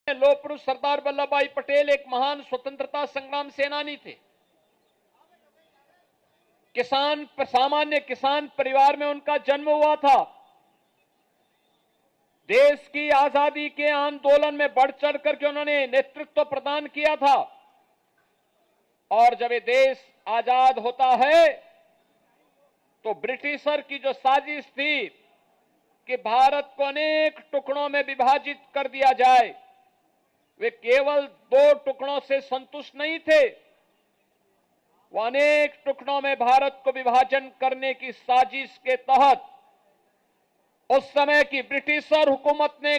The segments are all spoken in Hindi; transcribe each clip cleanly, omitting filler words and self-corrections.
लौह पुरुष सरदार वल्लभ भाई पटेल एक महान स्वतंत्रता संग्राम सेनानी थे। सामान्य किसान परिवार में उनका जन्म हुआ था। देश की आजादी के आंदोलन में बढ़ चढ़ करके उन्होंने नेतृत्व प्रदान किया था। और जब ये देश आजाद होता है तो ब्रिटिशर की जो साजिश थी कि भारत को अनेक टुकड़ों में विभाजित कर दिया जाए, वे केवल 2 टुकड़ों से संतुष्ट नहीं थे, वो अनेक टुकड़ों में भारत को विभाजन करने की साजिश के तहत उस समय की ब्रिटिशर हुकूमत ने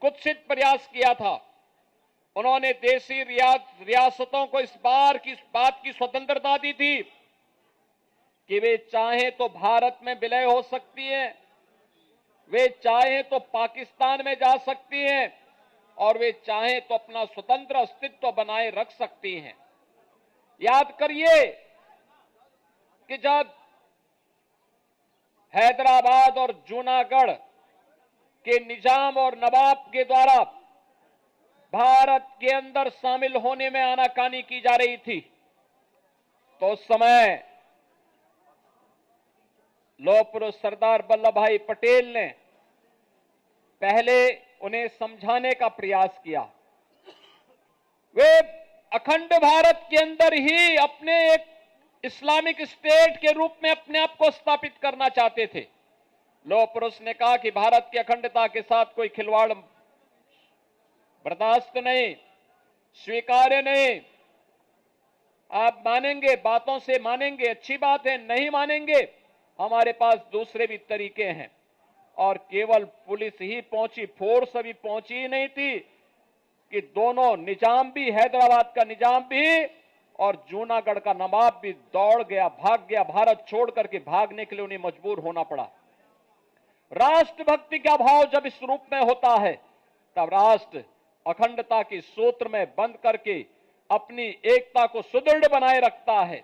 कुत्सित प्रयास किया था। उन्होंने देशी रियासतों को इस बात की स्वतंत्रता दी थी कि वे चाहें तो भारत में विलय हो सकती हैं, वे चाहें तो पाकिस्तान में जा सकती हैं और वे चाहें तो अपना स्वतंत्र अस्तित्व बनाए रख सकती हैं। याद करिए कि जब हैदराबाद और जूनागढ़ के निजाम और नवाब के द्वारा भारत के अंदर शामिल होने में आनाकानी की जा रही थी, तो उस समय लौह पुरुष सरदार वल्लभ भाई पटेल ने पहले उन्हें समझाने का प्रयास किया। वे अखंड भारत के अंदर ही अपने एक इस्लामिक स्टेट के रूप में अपने आप को स्थापित करना चाहते थे। लौह पुरुष ने कहा कि भारत की अखंडता के साथ कोई खिलवाड़ बर्दाश्त नहीं, स्वीकार्य नहीं। आप मानेंगे, बातों से मानेंगे, अच्छी बात है, नहीं मानेंगे, हमारे पास दूसरे भी तरीके हैं। और केवल पुलिस ही पहुंची, फोर्स अभी पहुंची ही नहीं थी कि दोनों निजाम भी, हैदराबाद का निजाम भी और जूनागढ़ का नवाब भी दौड़ गया, भाग गया। भारत छोड़ करके भागने के लिए उन्हें मजबूर होना पड़ा। राष्ट्रभक्ति का भाव जब इस रूप में होता है तब राष्ट्र अखंडता के सूत्र में बंद करके अपनी एकता को सुदृढ़ बनाए रखता है।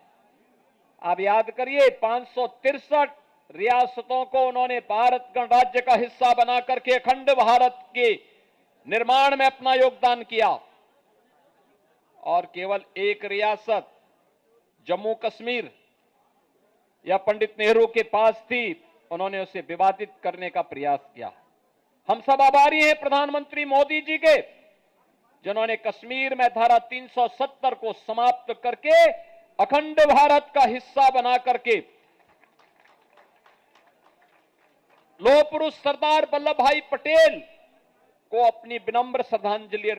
आप याद करिए, 563 रियासतों को उन्होंने भारत गणराज्य का हिस्सा बना करके अखंड भारत के निर्माण में अपना योगदान किया। और केवल एक रियासत जम्मू कश्मीर या पंडित नेहरू के पास थी, उन्होंने उसे विवादित करने का प्रयास किया। हम सब आभारी हैं प्रधानमंत्री मोदी जी के, जिन्होंने कश्मीर में धारा 370 को समाप्त करके अखंड भारत का हिस्सा बना करके लौह पुरुष सरदार वल्लभ भाई पटेल को अपनी विनम्र श्रद्धांजलि